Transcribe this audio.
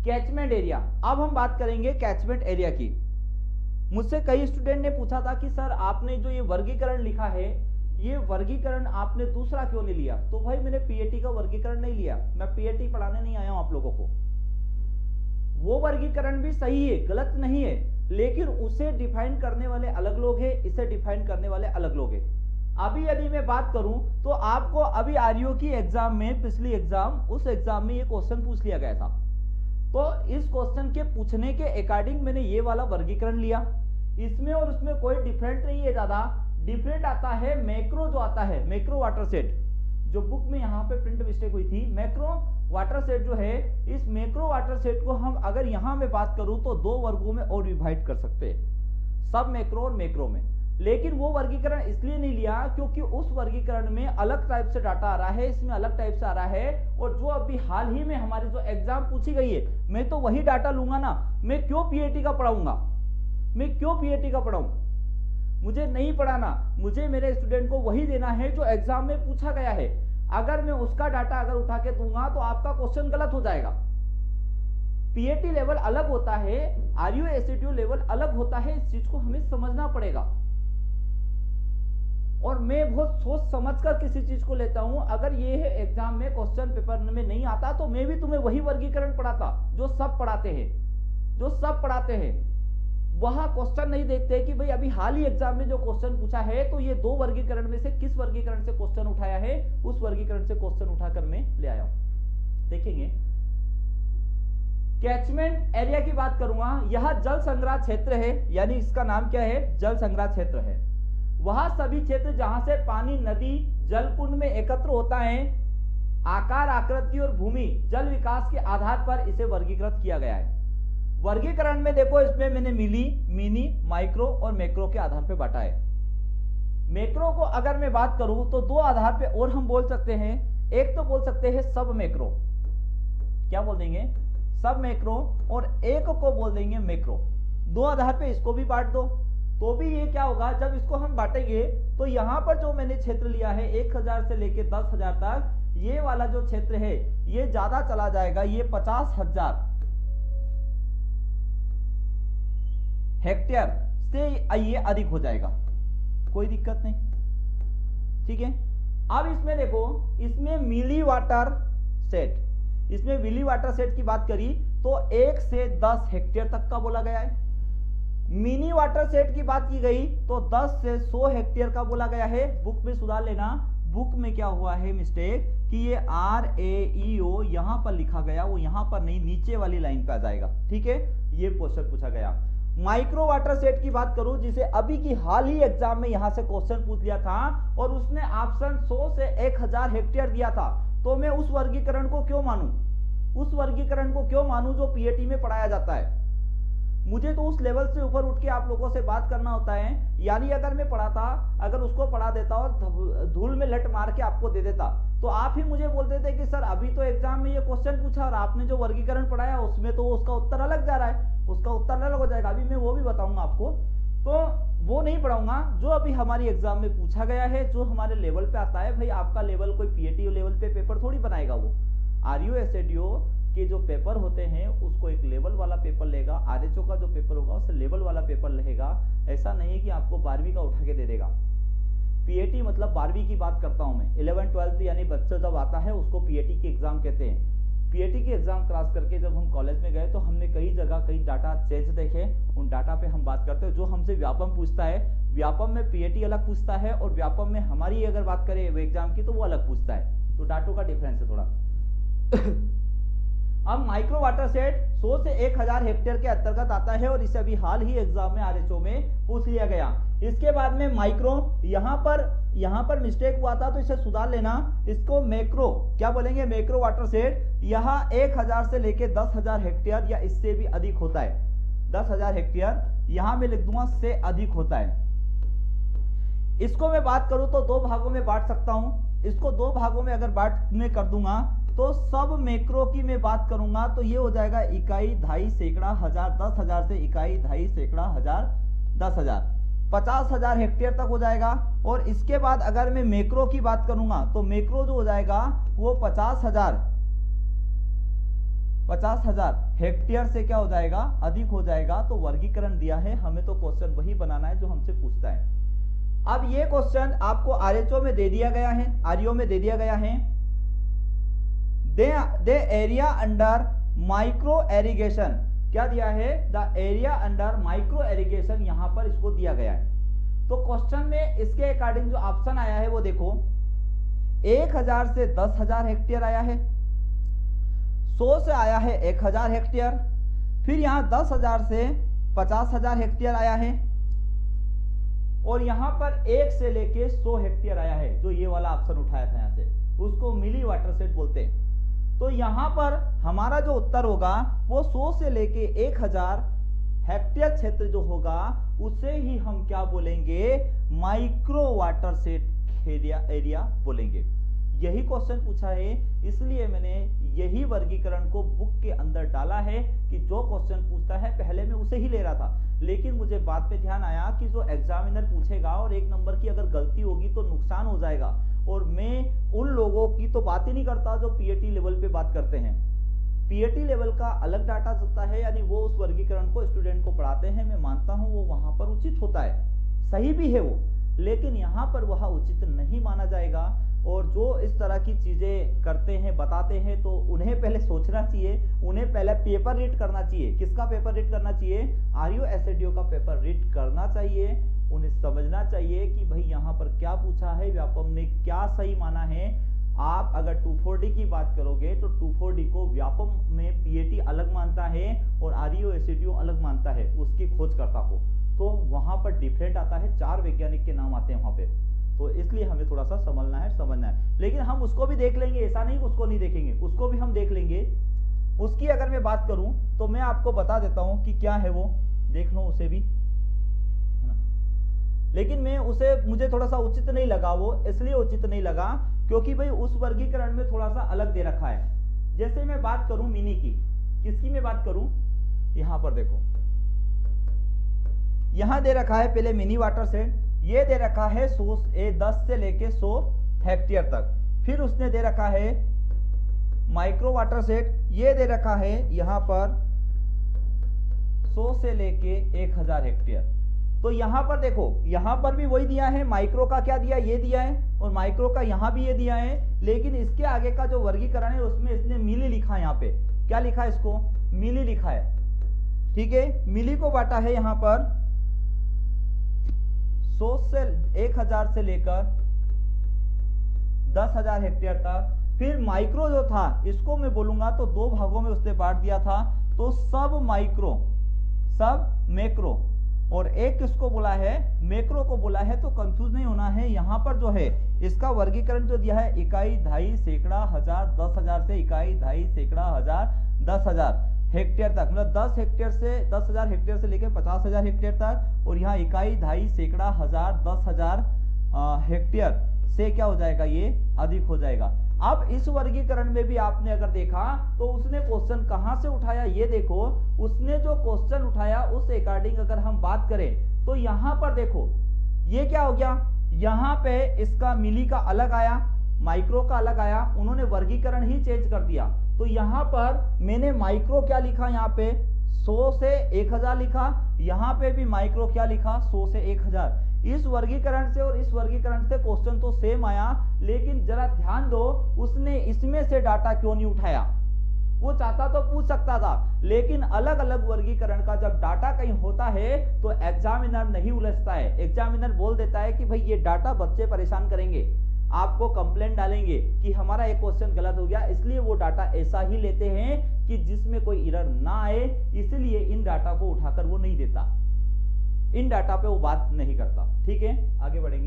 Catchment area. अब हम बात करेंगे कैचमेंट एरिया की। मुझसे कई स्टूडेंट ने पूछा था कि सर आपने जो ये वर्गीकरण लिखा है, ये वर्गीकरण आपने दूसरा क्यों नहीं लिया? तो भाई मैंने पीएटी का वर्गीकरण नहीं लिया, मैं पीएटी पढ़ाने नहीं आया हूं आप लोगों को। वो वर्गीकरण भी सही है, गलत नहीं है, लेकिन उसे डिफाइन करने वाले अलग लोग हैं, इसे डिफाइन करने वाले अलग लोग हैं। अभी यदि मैं बात करूं तो आपको अभी आरयू की एग्जाम में, पिछली एग्जाम, उस एग्जाम में ये क्वेश्चन पूछ लिया गया था। तो इस क्वेश्चन के पूछने के अकॉर्डिंग मैंने ये वाला वर्गीकरण लिया। इसमें और उसमें कोई डिफरेंट नहीं है, ज्यादा डिफरेंट आता है मैक्रो, जो आता है मैक्रो वाटर सेट, जो बुक में यहाँ पे प्रिंट मिस्टेक हुई थी। मैक्रो वाटर सेट जो है, इस मैक्रो वाटर सेट को हम अगर यहाँ में बात करूं तो दो वर्गों में और डिवाइड कर सकते हैं, सब मैक्रो और मैक्रो में। लेकिन वो वर्गीकरण इसलिए नहीं लिया क्योंकि उस वर्गीकरण में अलग टाइप से डाटा आ रहा है, इसमें अलग टाइप से आ रहा है, और जो अभी हाल ही में हमारी जो एग्जाम पूछी गई है, मैं तो वही डाटा लूंगा ना। मैं क्यों पीएटी का पढ़ाऊंगा, मैं क्यों पीएटी का पढ़ाऊं? मुझे नहीं पढ़ाना, मुझे मेरे स्टूडेंट को वही देना है जो एग्जाम में पूछा गया है। अगर मैं उसका डाटा अगर उठा के दूंगा तो आपका क्वेश्चन गलत हो जाएगा। पीएटी लेवल अलग होता है, आरयू एसटीयू लेवल अलग होता है, इस चीज को हमें समझना पड़ेगा। और मैं बहुत सोच समझकर किसी चीज को लेता हूं। अगर ये है एग्जाम में क्वेश्चन पेपर में नहीं आता तो मैं भी तुम्हें वही वर्गीकरण पढ़ाता जो सब पढ़ाते हैं, जो सब पढ़ाते हैं। वहां क्वेश्चन नहीं देखते कि भाई अभी हाल ही एग्जाम में जो क्वेश्चन पूछा है तो ये दो वर्गीकरण में से किस वर्गीकरण से क्वेश्चन उठाया है, उस वर्गीकरण से क्वेश्चन उठाकर मैं ले आया हूं। देखेंगे कैचमेंट एरिया की बात करूंगा। यह जल संग्रह क्षेत्र है, यानी इसका नाम क्या है, जल संग्रह क्षेत्र है। वह सभी क्षेत्र जहां से पानी नदी जलकुंड में एकत्र होता है, आकार, आकृति और भूमि जल विकास के आधार पर इसे वर्गीकृत किया गया है। वर्गीकरण में देखो, इसमें मैंने मिली, मिनी, माइक्रो और मैक्रो के आधार पर बांटा है। मैक्रो को अगर मैं बात करूं तो दो आधार पे और हम बोल सकते हैं। एक तो बोल सकते हैं सब मैक्रो, क्या बोल देंगे, सब मैक्रो, और एक को बोल देंगे मैक्रो। दो आधार पे इसको भी बांट दो तो भी ये क्या होगा, जब इसको हम बांटेंगे तो यहां पर जो मैंने क्षेत्र लिया है 1000 से लेके 10,000 तक, ये वाला जो क्षेत्र है ये ज्यादा चला जाएगा, ये 50,000 हेक्टेयर से ये अधिक हो जाएगा, कोई दिक्कत नहीं, ठीक है। अब इसमें देखो, इसमें मिली वाटर सेट, इसमें मिली वाटर सेट की बात करी तो 1 से 10 हेक्टेयर तक का बोला गया है। मिनी वाटर सेट की बात की गई तो 10 से 100 हेक्टेयर का बोला गया है। बुक में सुधार लेना, बुक में क्या हुआ है मिस्टेक कि ये RAEO यहां पर लिखा गया, वो यहां पर नहीं, नीचे वाली लाइन पे आ जाएगा, ठीक है। ये क्वेश्चन पूछा गया। माइक्रो वाटर सेट की बात करूं, जिसे अभी की हाल ही एग्जाम में यहां से क्वेश्चन पूछ लिया था और उसने ऑप्शन 100 से 1000 हेक्टेयर दिया था, तो मैं उस वर्गीकरण को क्यों मानूं, उस वर्गीकरण को क्यों मानूं जो पीएटी में पढ़ाया जाता है। मुझे तो उस लेवल से ऊपर उठ के आप लोगों से बात करना होता है। यानी अगर मैं पढ़ाता, अगर उसको पढ़ा देता और धूल में लट मार के आपको दे देता, तो आप ही मुझे बोल देते कि सर अभी तो एग्जाम में ये क्वेश्चन पूछा और आपने जो वर्गीकरण पढ़ाया उसमें तो उसका उत्तर अलग जा रहा है, उसका उत्तर अलग हो जाएगा। अभी मैं वो भी बताऊंगा आपको, तो वो नहीं पढ़ाऊंगा जो अभी हमारी एग्जाम में पूछा गया है, जो हमारे लेवल पे आता है। भाई आपका लेवल कोई पीएटी लेवल पे पेपर थोड़ी बनाएगा, वो आरयू एसएडीओ के जो पेपर होते हैं उसको एक लेवल वाला पेपर लेगा, आरएचओ का जो पेपर होगा उससे लेवल वाला पेपर रहेगा। ऐसा नहीं कि आपको 12वीं का उठा के दे देगा। पीएटी मतलब 12वीं की बात करता हूं मैं, 11th 12th यानी बच्चा जब आता है उसको पीएटी की एग्जाम कहते हैं। पीएटी की एग्जाम क्रॉस करके जब हम कॉलेज में गए तो हमने कई जगह कई डाटा चेंज देखे, उन डाटा पे हम बात करते हैं। जो हमसे व्यापम पूछता है, व्यापम में पीएटी अलग पूछता है और व्यापम में हमारी अगर बात करें वो एग्जाम की तो वो अलग पूछता है, तो डाटों का डिफरेंस है थोड़ा। अब माइक्रो वाटर सेट 100 से 1000 हेक्टेयर के अंतर्गत आता है और इसे अभी हाल ही एग्जाम में आरएचओ में पूछ लिया गया। इसके बाद में माइक्रो, यहां पर मिस्टेक हुआ था तो इसे सुधार लेना, इसको मैक्रो क्या बोलेंगे, मैक्रो वाटर सेट। यहां 1000 से लेके 10,000 हेक्टेयर या इससे भी अधिक होता है, 10,000 हेक्टेयर यहां मैं लिख दूंगा से अधिक होता है। इसको मैं बात करूं तो दो भागों में बांट सकता हूं। इसको दो भागों में अगर बांट में कर दूंगा तो सब मैक्रो की मैं बात करूंगा तो ये हो जाएगा इकाई, ढाई, सैकड़ा, हजार, 10,000 से इकाई, ढाई, सैकड़ा, हजार, 10,000, 50,000 हेक्टेयर तक हो जाएगा। और इसके बाद अगर मैं मैक्रो की बात करूंगा तो मैक्रो जो हो जाएगा वो 50,000 50,000 हेक्टेयर से क्या हो जाएगा, अधिक हो जाएगा। तो वर्गीकरण दिया है हमें, तो क्वेश्चन वही बनाना है जो हमसे पूछता है। अब ये क्वेश्चन आपको आरएचओ में दे दिया गया है, आरईओ में दे दिया गया है। दे एरिया अंडर माइक्रो एरिगेशन, क्या दिया है, the area under micro irrigation, यहां पर इसको दिया गया है। तो क्वेश्चन में इसके अकॉर्डिंग जो ऑप्शन आया है वो देखो, 1000 से 10,000 हेक्टेयर आया है, 100 से आया है 1000 हेक्टेयर, फिर यहां 10,000 से 50,000 हेक्टेयर आया है, और यहां पर 1 से लेके 100 हेक्टेयर आया है। जो ये वाला ऑप्शन उठाया था यहां से, उसको मिली वाटर सेट बोलते हैं। तो यहां पर हमारा जो उत्तर होगा वो 100 से लेके 1000 हेक्टेयर क्षेत्र जो होगा उसे ही हम क्या बोलेंगे, माइक्रो वाटर सेट एरिया बोलेंगे। यही क्वेश्चन पूछा है, इसलिए मैंने यही वर्गीकरण को बुक के अंदर डाला है कि जो क्वेश्चन पूछता है पहले मैं उसे ही ले रहा था, लेकिन मुझे बाद में ध्यान आया कि जो एग्जामिनर पूछेगा और 1 नंबर की अगर गलती होगी तो नुकसान हो जाएगा। और मैं उन लोगों की तो बात ही नहीं करता जो पीएटी लेवल पे बात करते हैं। पीएटी लेवल का अलग डाटा चलता है, यानी वो उस वर्गीकरण को स्टूडेंट को पढ़ाते हैं। मैं मानता हूं वो वहां पर उचित होता है, सही भी है वो, लेकिन यहां पर वह उचित नहीं माना जाएगा। और जो इस तरह की चीजें करते हैं, बताते हैं, तो उन्हें पहले सोचना चाहिए, उन्हें पहले पेपर रीड करना चाहिए। किसका पेपर रीड करना चाहिए, आरईओ एसएडीओ का पेपर रीड करना चाहिए। उन्हें समझना चाहिए कि भाई यहाँ पर क्या पूछा है, व्यापम ने क्या सही माना है। आप अगर 240 की बात करोगे तो 240 को व्यापम में पीएटी अलग मानता है और आरईओ एसएडीओ अलग मानता है उसकी खोजकर्ता को, तो वहां पर डिफरेंट आता है, 4 वैज्ञानिक के नाम आते हैं वहां पे। तो इसलिए हमें थोड़ा सा समझना है, लेकिन हम उसको भी देख लेंगे, ऐसा नहीं उसको नहीं देखेंगे, उसको भी हम देख लेंगे। उसकी अगर मैं बात करूं तो मैं आपको बता देता हूं कि क्या है वो, देख लो उसे भी, है ना। लेकिन मुझे थोड़ा सा उचित नहीं लगा वो, इसलिए उचित नहीं लगा क्योंकि भाई उस वर्गीकरण में थोड़ा सा अलग दे रखा है। जैसे मैं बात करूं मिनी की, किसकी मैं बात करूं, यहां पर देखो, यहां दे रखा है पहले मिनी वाटर सेट, ये दे रखा है 10 से लेके 100 हेक्टेयर तक। फिर उसने दे रखा है माइक्रो वाटर सेट, ये दे रखा है यहां पर 100 से लेके 1000 हेक्टेयर। तो यहां पर देखो, यहां पर भी वही दिया है, माइक्रो का क्या दिया, ये दिया है, और माइक्रो का यहां भी ये दिया है। लेकिन इसके आगे का जो वर्गीकरण है उसमें इसने मिली लिखा है, यहां पे क्या लिखा है, इसको मिली लिखा है, ठीक है। मिली को बांटा है यहां पर 100 से 1000 से लेकर 10,000 हेक्टेयर तक। फिर माइक्रो जो था इसको मैं बोलूंगा तो 2 भागों में उसने बांट दिया था, तो सब माइक्रो, सब मैक्रो, और एक किसको बोला है, मैक्रो को बोला है। तो कंफ्यूज नहीं होना है, यहां पर जो है इसका वर्गीकरण जो दिया है, इकाई, दहाई, सैकड़ा, हजार, 10,000 से इकाई, दहाई, सैकड़ा, हजार, 10,000 हेक्टेयर तक, मतलब 10 हेक्टेयर से 10,000 हेक्टेयर से लेकर 50,000 हेक्टेयर तक। और यहाँ इकाई, दहाई, सैकड़ा, हजार, 10,000 हेक्टेयर से क्या हो जाएगा, ये अधिक हो जाएगा। अब इस वर्गीकरण में भी आपने अगर देखा तो उसने क्वेश्चन कहां से उठाया, ये देखो, उसने जो क्वेश्चन उठाया उस अकॉर्डिंग अगर हम बात करें तो यहां पर देखो ये क्या हो गया, यहां पे इसका मिली का अलग आया, माइक्रो का अलग आया, उन्होंने वर्गीकरण ही चेंज कर दिया। तो यहां पर मैंने माइक्रो क्या लिखा, यहां पे 100 से 1000 लिखा, यहां पे भी माइक्रो क्या लिखा, 100 से 1000। इस वर्गीकरण से और इस वर्गीकरण से क्वेश्चन तो सेम आया, लेकिन जरा ध्यान दो उसने इसमें से डाटा क्यों नहीं उठाया। वो चाहता तो पूछ सकता था, लेकिन अलग अलग वर्गीकरण का जब डाटा कहीं होता है तो एग्जामिनर नहीं उलझता है। एग्जामिनर बोल देता है कि भाई ये डाटा बच्चे परेशान करेंगे, आपको कंप्लेंट डालेंगे कि हमारा एक क्वेश्चन गलत हो गया, इसलिए वो डाटा ऐसा ही लेते हैं कि जिसमें कोई एरर ना आए, इसलिए इन डाटा को उठाकर वो नहीं देता, इन डाटा पे वो बात नहीं करता। ठीक है, आगे बढ़ेंगे।